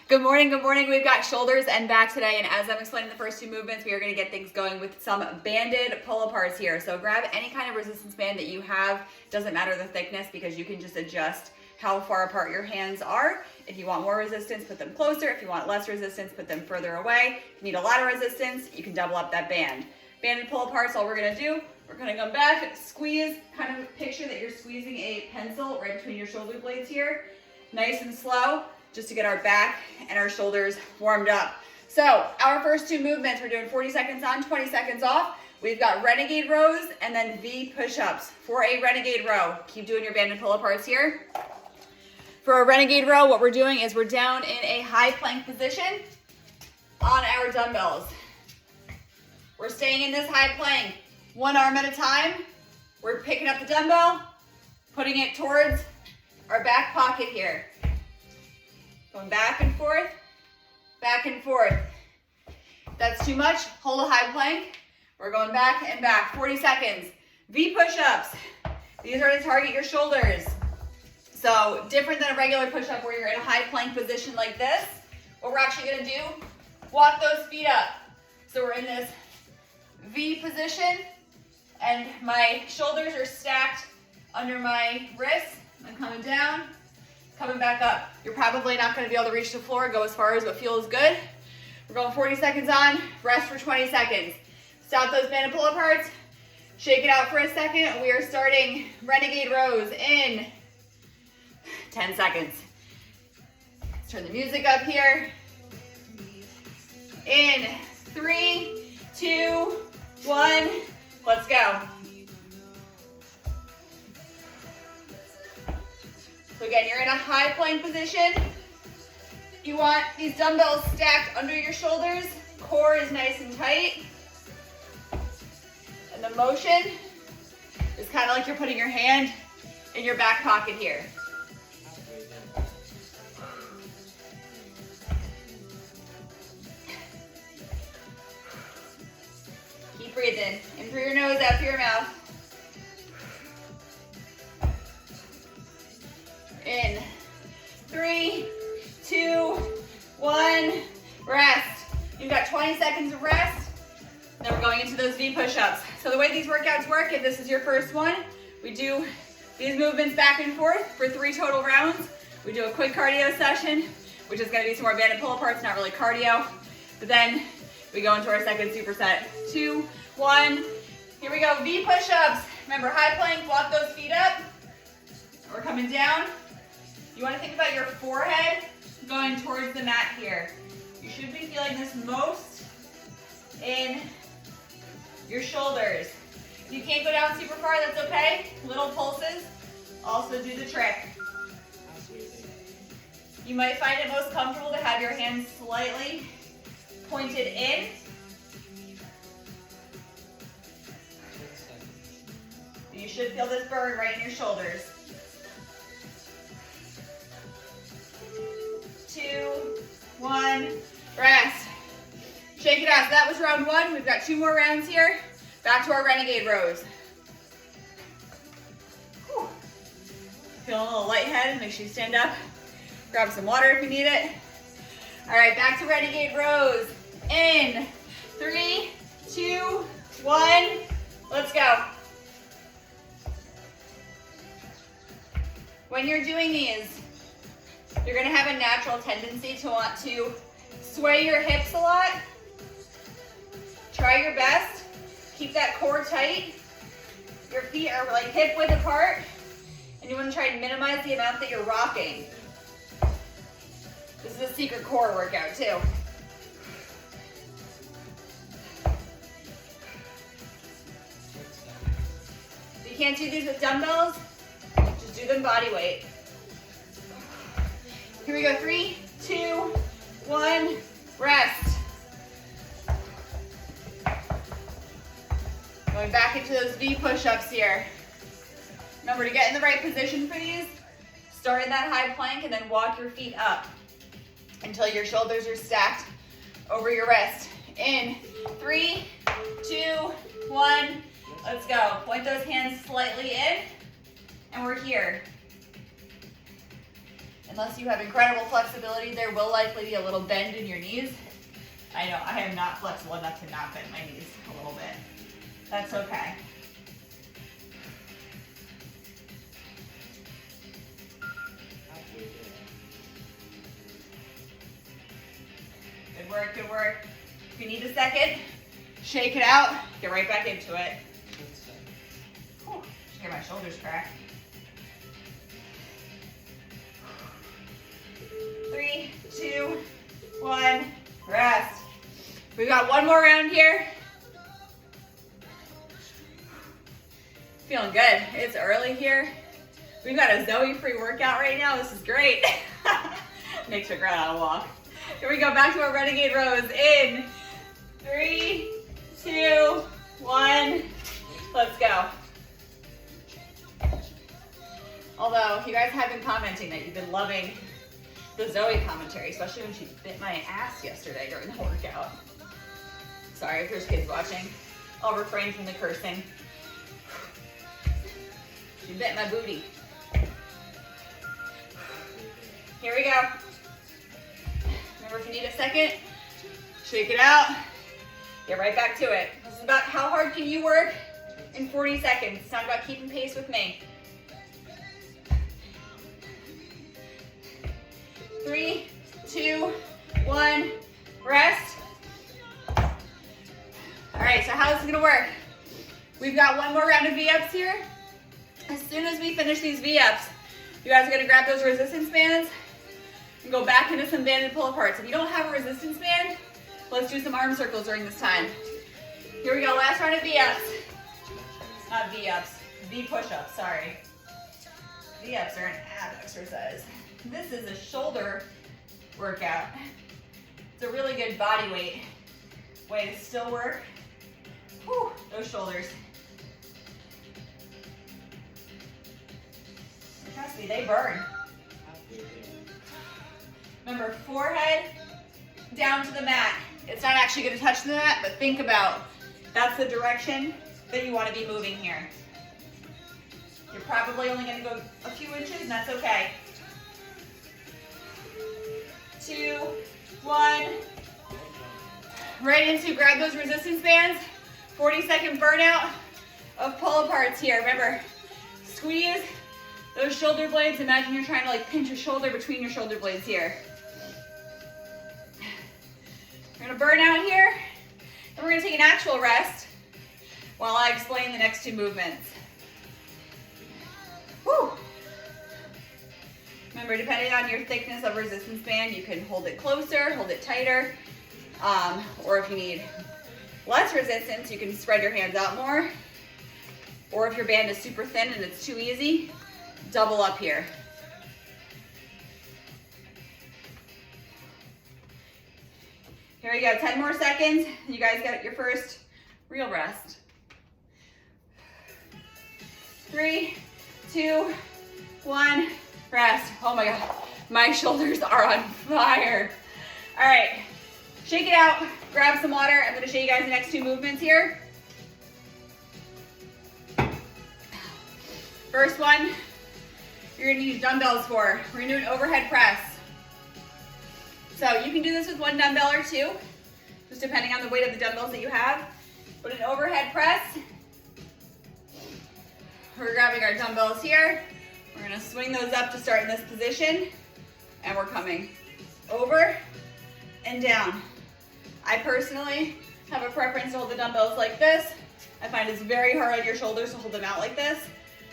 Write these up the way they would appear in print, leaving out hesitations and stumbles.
Good morning, good morning. We've got shoulders and back today, and as I'm explaining the first two movements, we are going to get things going with some banded pull-aparts here. So grab any kind of resistance band that you have. Doesn't matter the thickness because you can just adjust how far apart your hands are. If you want more resistance, put them closer. If you want less resistance, put them further away. If you need a lot of resistance, you can double up that band. Banded pull-aparts, all we're going to do, we're going to come back, squeeze, kind of picture that you're squeezing a pencil right between your shoulder blades here. Nice and slow, just to get our back and our shoulders warmed up. So our first two movements, we're doing 40 seconds on, 20 seconds off. We've got renegade rows and then V push-ups. For a renegade row, keep doing your banded pull-aparts here. For a renegade row, what we're doing is we're down in a high plank position on our dumbbells. We're staying in this high plank, one arm at a time. We're picking up the dumbbell, putting it towards our back pocket here. Going back and forth, back and forth. If that's too much, hold a high plank. We're going back and back, 40 seconds. V push-ups. These are to target your shoulders. So different than a regular push-up where you're in a high plank position like this. What we're actually gonna do, walk those feet up. So we're in this V position and my shoulders are stacked under my wrists. I'm coming down, coming back up. You're probably not gonna be able to reach the floor, go as far as what feels good. We're going 40 seconds on, rest for 20 seconds. Stop those banded pull-aparts, shake it out for a second. We are starting renegade rows in 10 seconds. Let's turn the music up here. In 3, 2, 1, let's go. So again, you're in a high plank position. You want these dumbbells stacked under your shoulders. Core is nice and tight. And the motion is kind of like you're putting your hand in your back pocket here. Keep breathing. In through your nose, out through your mouth. In 3, 2, 1, rest. You've got 20 seconds of rest. Then we're going into those V push-ups. So the way these workouts work, if this is your first one, we do these movements back and forth for 3 total rounds. We do a quick cardio session, which is gonna be some more banded pull-aparts, not really cardio. But then we go into our second superset. 2, 1, here we go, V push-ups. Remember, high plank, walk those feet up. We're coming down. You want to think about your forehead going towards the mat here. You should be feeling this most in your shoulders. If you can't go down super far, that's okay. Little pulses also do the trick. You might find it most comfortable to have your hands slightly pointed in. You should feel this burn right in your shoulders. 2, 1, rest. Shake it out. So that was round 1. We've got 2 more rounds here. Back to our renegade rows. Whew. Feeling a little lightheaded, make sure you stand up. Grab some water if you need it. All right, back to renegade rows. In 3, 2, 1, let's go. When you're doing these, you're gonna have a natural tendency to want to sway your hips a lot. Try your best. Keep that core tight. Your feet are like hip width apart, and you wanna try and minimize the amount that you're rocking. This is a secret core workout too. If you can't do these with dumbbells, just do them body weight. Here we go, 3, 2, 1, rest. Going back into those V push-ups here. Remember to get in the right position for these, start in that high plank and then walk your feet up until your shoulders are stacked over your wrist. In 3, 2, 1, let's go. Point those hands slightly in, and we're here. Unless you have incredible flexibility, there will likely be a little bend in your knees. I know, I am not flexible enough to not bend my knees a little bit. That's okay. Good work, good work. If you need a second, shake it out, get right back into it. Whew, should get my shoulders cracked. 3, 2, 1, rest. We've got one more round here. Feeling good. It's early here. We've got a Zoe free workout right now. This is great. Makes her grad out a walk. Here we go, back to our renegade rows in 3, 2, 1. Let's go. Although you guys have been commenting that you've been loving the Zoe commentary, especially when she bit my ass yesterday during the workout. Sorry if there's kids watching. I'll refrain from the cursing. She bit my booty. Here we go. Remember, if you need a second, shake it out. Get right back to it. This is about how hard can you work in 40 seconds. It's not about keeping pace with me. 3, 2, 1, rest. All right, so how is this gonna work? We've got one more round of V-ups here. As soon as we finish these V-ups, you guys are gonna grab those resistance bands and go back into some banded pull-aparts. If you don't have a resistance band, let's do some arm circles during this time. Here we go, last round of V-ups. Not V-ups, V push-ups, sorry. V-ups are an ab exercise. This is a shoulder workout. It's a really good body weight way to still work. Whew, those shoulders. Trust me, they burn. Remember, forehead down to the mat. It's not actually gonna touch the mat, but think about that's the direction that you wanna be moving here. You're probably only gonna go a few inches, and that's okay. 2, 1. Right into, grab those resistance bands. 40-second burnout of pull-aparts here. Remember, squeeze those shoulder blades. Imagine you're trying to like pinch your shoulder between your shoulder blades here. We're gonna burn out here, and we're gonna take an actual rest while I explain the next two movements. Woo! Remember, depending on your thickness of resistance band, you can hold it closer, hold it tighter, or if you need less resistance, you can spread your hands out more. Or if your band is super thin and it's too easy, double up here. Here we go, 10 more seconds. You guys got your first real rest. 3, 2, 1, rest. Oh my God, my shoulders are on fire. All right, shake it out, grab some water. I'm gonna show you guys the next two movements here. First one, you're gonna use dumbbells for. We're gonna do an overhead press. So you can do this with one dumbbell or two, just depending on the weight of the dumbbells that you have. But an overhead press, we're grabbing our dumbbells here. We're gonna swing those up to start in this position, and we're coming over and down. I personally have a preference to hold the dumbbells like this. I find it's very hard on your shoulders to hold them out like this.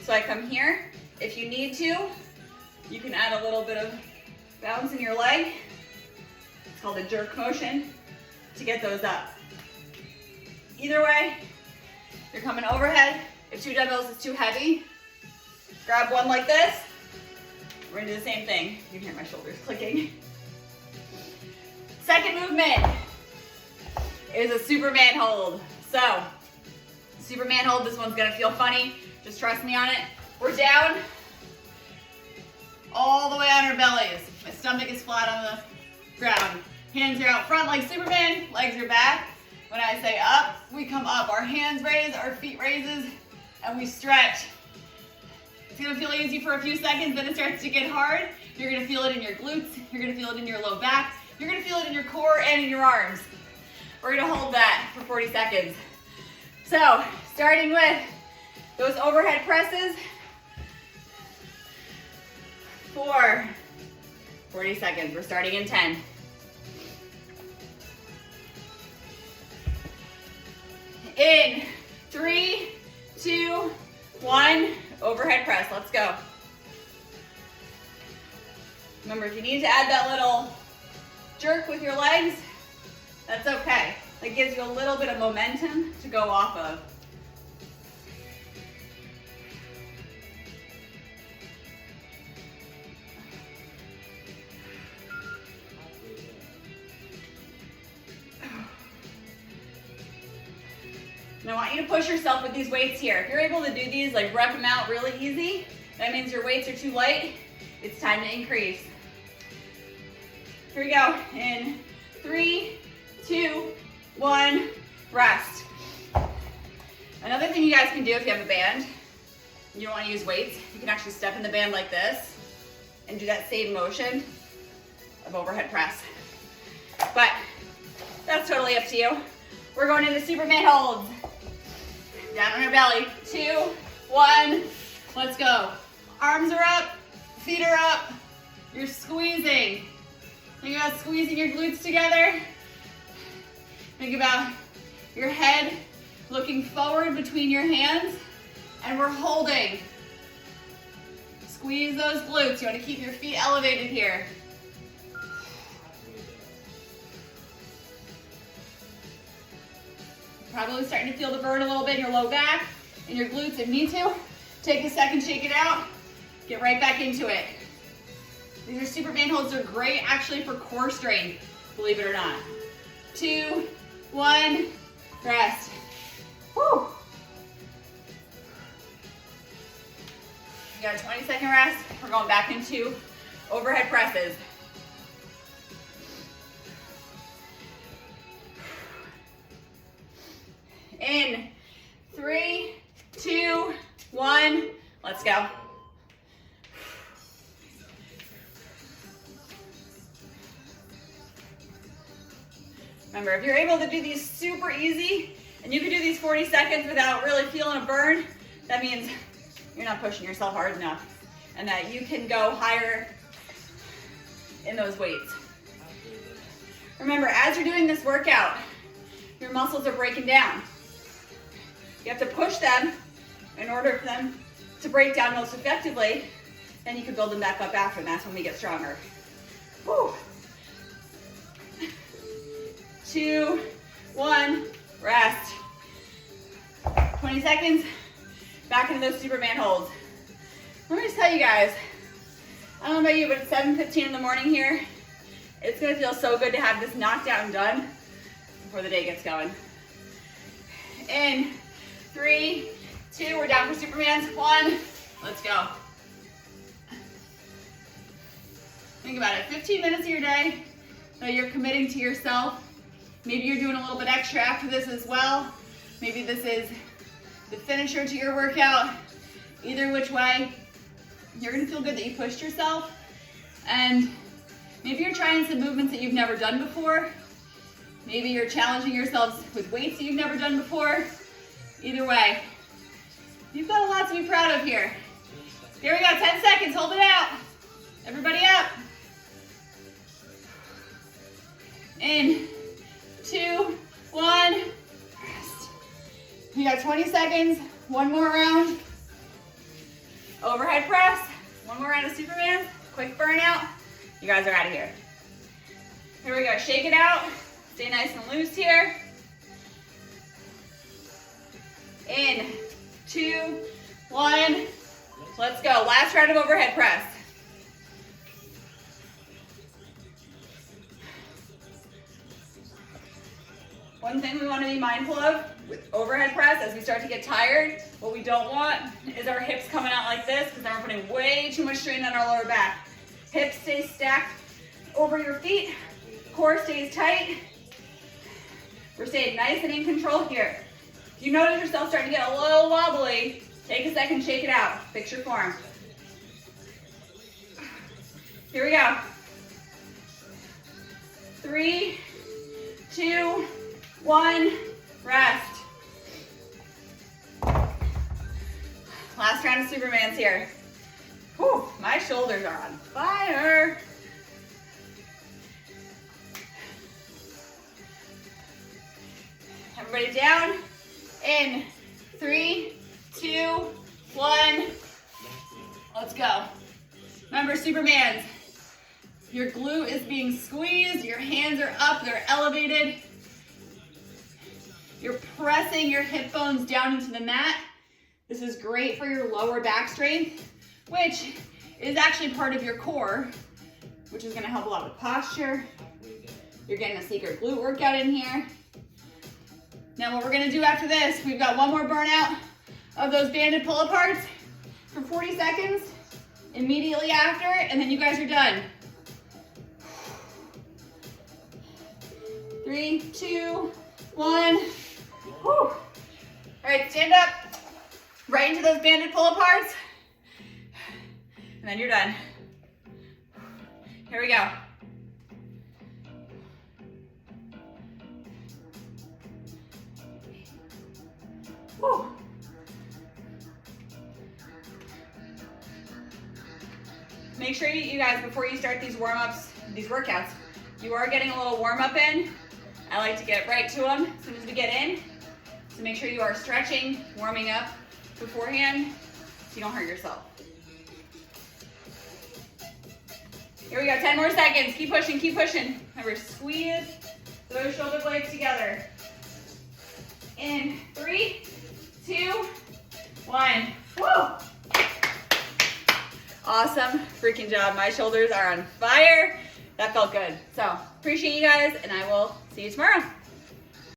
So I come here. If you need to, you can add a little bit of bounce in your leg. It's called a jerk motion to get those up. Either way, you're coming overhead. If two dumbbells is too heavy, grab one like this. We're gonna do the same thing. You can hear my shoulders clicking. Second movement is a Superman hold. So, Superman hold, this one's gonna feel funny. Just trust me on it. We're down all the way on our bellies. My stomach is flat on the ground. Hands are out front like Superman, legs are back. When I say up, we come up. Our hands raise, our feet raises, and we stretch. It's gonna feel easy for a few seconds, then it starts to get hard. You're gonna feel it in your glutes, you're gonna feel it in your low back, you're gonna feel it in your core and in your arms. We're gonna hold that for 40 seconds. So, starting with those overhead presses for 40 seconds. We're starting in 10. In 3, 2, 1, overhead press. Let's go. Remember, if you need to add that little jerk with your legs, that's okay. That gives you a little bit of momentum to go off of. And I want you to push yourself with these weights here. If you're able to do these, like rep them out really easy, that means your weights are too light. It's time to increase. Here we go. In 3, 2, 1, rest. Another thing you guys can do if you have a band, and you don't want to use weights, you can actually step in the band like this and do that same motion of overhead press. But that's totally up to you. We're going into Superman holds. Down on our belly. 2, 1, let's go. Arms are up, feet are up. You're squeezing. Think about squeezing your glutes together. Think about your head looking forward between your hands, and we're holding. Squeeze those glutes. You want to keep your feet elevated here. Probably starting to feel the burn a little bit in your low back and your glutes. If you need to, take a second, shake it out, get right back into it. These are Superman holds. They're great actually for core strain, believe it or not. 2, 1, rest. Whew. You got a 20-second rest. We're going back into overhead presses. In 3, 2, 1, let's go. Remember, if you're able to do these super easy, and you can do these 40 seconds without really feeling a burn, that means you're not pushing yourself hard enough, and that you can go higher in those weights. Remember, as you're doing this workout, your muscles are breaking down. You have to push them in order for them to break down most effectively. Then you can build them back up after, and that's when we get stronger. Whew. 2, 1, rest. 20 seconds, back into those Superman holds. Let me just tell you guys, I don't know about you, but it's 7:15 in the morning here. It's gonna feel so good to have this knocked out and done before the day gets going. In 3, 2, we're down for Supermans. 1, let's go. Think about it, 15 minutes of your day that you're committing to yourself. Maybe you're doing a little bit extra after this as well. Maybe this is the finisher to your workout. Either which way, you're gonna feel good that you pushed yourself. And maybe you're trying some movements that you've never done before. Maybe you're challenging yourselves with weights that you've never done before. Either way, you've got a lot to be proud of here. Here we go, 10 seconds, hold it out. Everybody up. In 2, 1, rest. You got 20 seconds, one more round. Overhead press, one more round of Superman, quick burnout. You guys are out of here. Here we go, shake it out. Stay nice and loose here. In 2, 1, let's go. Last round of overhead press. One thing we want to be mindful of with overhead press as we start to get tired, what we don't want is our hips coming out like this, because then we're putting way too much strain on our lower back. Hips stay stacked over your feet, core stays tight. We're staying nice and in control here. If you notice yourself starting to get a little wobbly, take a second, shake it out. Fix your form. Here we go. 3, 2, 1, rest. Last round of Supermans here. Whew, my shoulders are on fire. Everybody down. In 3, 2, 1. Let's go. Remember, Supermans, your glute is being squeezed, your hands are up, they're elevated. You're pressing your hip bones down into the mat. This is great for your lower back strength, which is actually part of your core, which is gonna help a lot with posture. You're getting a secret glute workout in here. Now what we're gonna do after this, we've got one more burnout of those banded pull-aparts for 40 seconds immediately after, and then you guys are done. 3, 2, 1. Whew. All right, stand up, right into those banded pull-aparts, and then you're done. Here we go. Whew. Make sure you guys, before you start these warm-ups, these workouts, you are getting a little warm-up in. I like to get right to them as soon as we get in. So make sure you are stretching, warming up beforehand so you don't hurt yourself. Here we go, 10 more seconds. Keep pushing, keep pushing. Remember, squeeze those shoulder blades together. In 3, 2, 1. Woo! Awesome freaking job. My shoulders are on fire. That felt good. So appreciate you guys, and I will see you tomorrow.